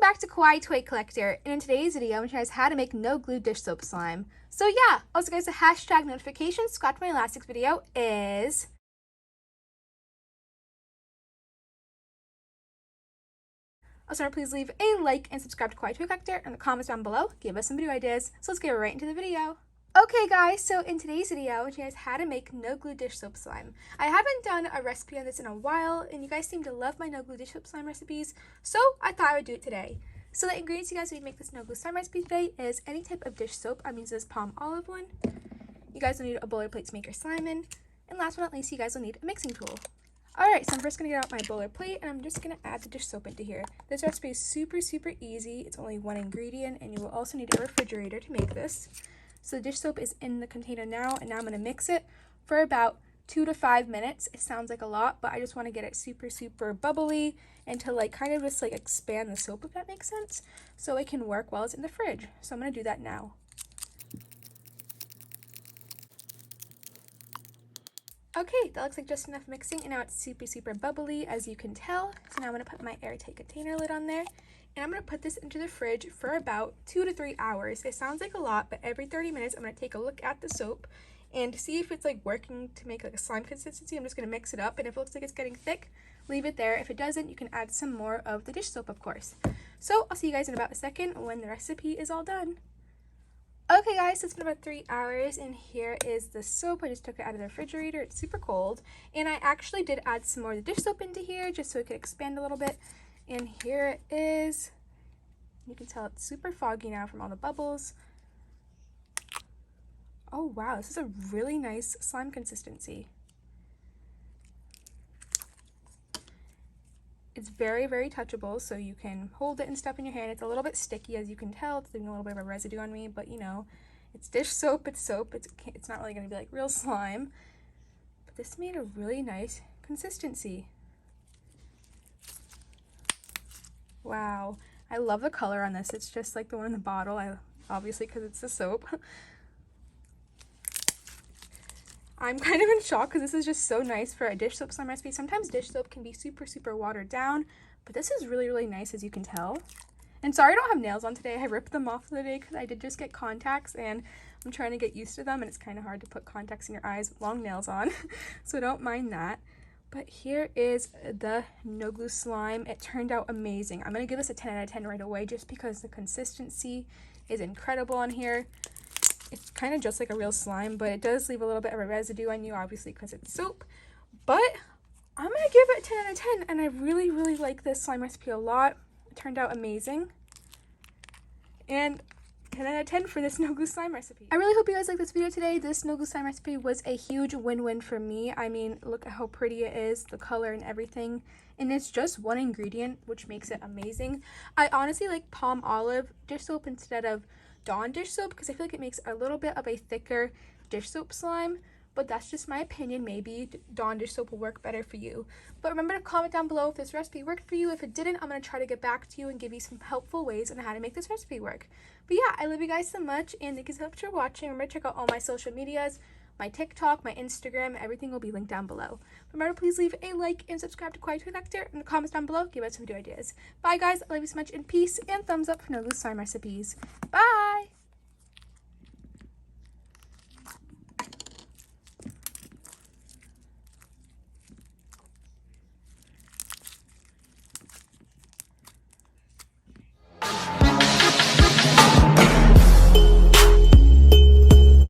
back to Kawaii Toy Collector, and in today's video I'm going to show you guys how to make no glue dish soap slime. So yeah, also guys, the hashtag notification subscribe to my last week's video is also please leave a like and subscribe to Kawaii Toy Collector in the comments down below. Give us some video ideas. So let's get right into the video. Okay guys, so in today's video, I'm going to show you guys how to make no glue dish soap slime. I haven't done a recipe on this in a while, and you guys seem to love my no glue dish soap slime recipes, so I thought I would do it today. So the ingredients you guys need to make this no glue slime recipe today is any type of dish soap. I'm using this palm olive one. You guys will need a bowler plate to make your slime in, and last but not least, you guys will need a mixing tool. Alright, so I'm first going to get out my bowler plate, and I'm just going to add the dish soap into here. This recipe is super easy. It's only one ingredient, and you will also need a refrigerator to make this. So the dish soap is in the container now, and now I'm going to mix it for about 2 to 5 minutes. It sounds like a lot, but I just want to get it super bubbly and to like kind of just like expand the soap, if that makes sense, so it can work while it's in the fridge. So I'm going to do that now. Okay, that looks like just enough mixing, and now it's super bubbly, as you can tell. So now I'm going to put my airtight container lid on there. And I'm going to put this into the fridge for about 2 to 3 hours. It sounds like a lot, but every 30 minutes I'm going to take a look at the soap and see if it's like working to make like a slime consistency. I'm just going to mix it up, and if it looks like it's getting thick, leave it there. If it doesn't, you can add some more of the dish soap, of course. So I'll see you guys in about a second when the recipe is all done. Okay guys, so it's been about 3 hours, and here is the soap. I just took it out of the refrigerator. It's super cold, and I actually did add some more of the dish soap into here just so it could expand a little bit. And here it is. You can tell it's super foggy now from all the bubbles. Oh wow, this is a really nice slime consistency. It's very touchable, so you can hold it and stuff in your hand. It's a little bit sticky, as you can tell. It's leaving a little bit of a residue on me, but you know, it's dish soap, it's soap. It's not really going to be like real slime. But this made a really nice consistency. Wow, I love the color on this. It's just like the one in the bottle, obviously because it's the soap. I'm kind of in shock because this is just so nice for a dish soap slime recipe. Sometimes dish soap can be super watered down, but this is really nice, as you can tell. And sorry I don't have nails on today. I ripped them off the other day because I did just get contacts, and I'm trying to get used to them, and it's kind of hard to put contacts in your eyes with long nails on, so don't mind that. But here is the no glue slime. It turned out amazing. I'm going to give this a 10 out of 10 right away just because the consistency is incredible on here. It's kind of just like a real slime, but it does leave a little bit of a residue on you, obviously, because it's soap. But I'm going to give it a 10 out of 10, and I really like this slime recipe a lot. It turned out amazing. And 10 out of 10 for this no glue slime recipe. I really hope you guys like this video today. This no glue slime recipe was a huge win-win for me. I mean, look at how pretty it is, the color and everything. And it's just one ingredient, which makes it amazing. I honestly like palm olive dish soap instead of Dawn dish soap because I feel like it makes a little bit of a thicker dish soap slime. But that's just my opinion. Maybe Dawn dish soap will work better for you. But remember to comment down below if this recipe worked for you. If it didn't, I'm going to try to get back to you and give you some helpful ways on how to make this recipe work. But yeah, I love you guys so much, and thank you so much for watching. Remember to check out all my social medias, my TikTok, my Instagram, everything will be linked down below. Remember, please leave a like and subscribe to Kawaii Toy Collector in the comments down below. Give us some video ideas. Bye guys, I love you so much, and peace, and thumbs up for no glue slime recipes. Bye!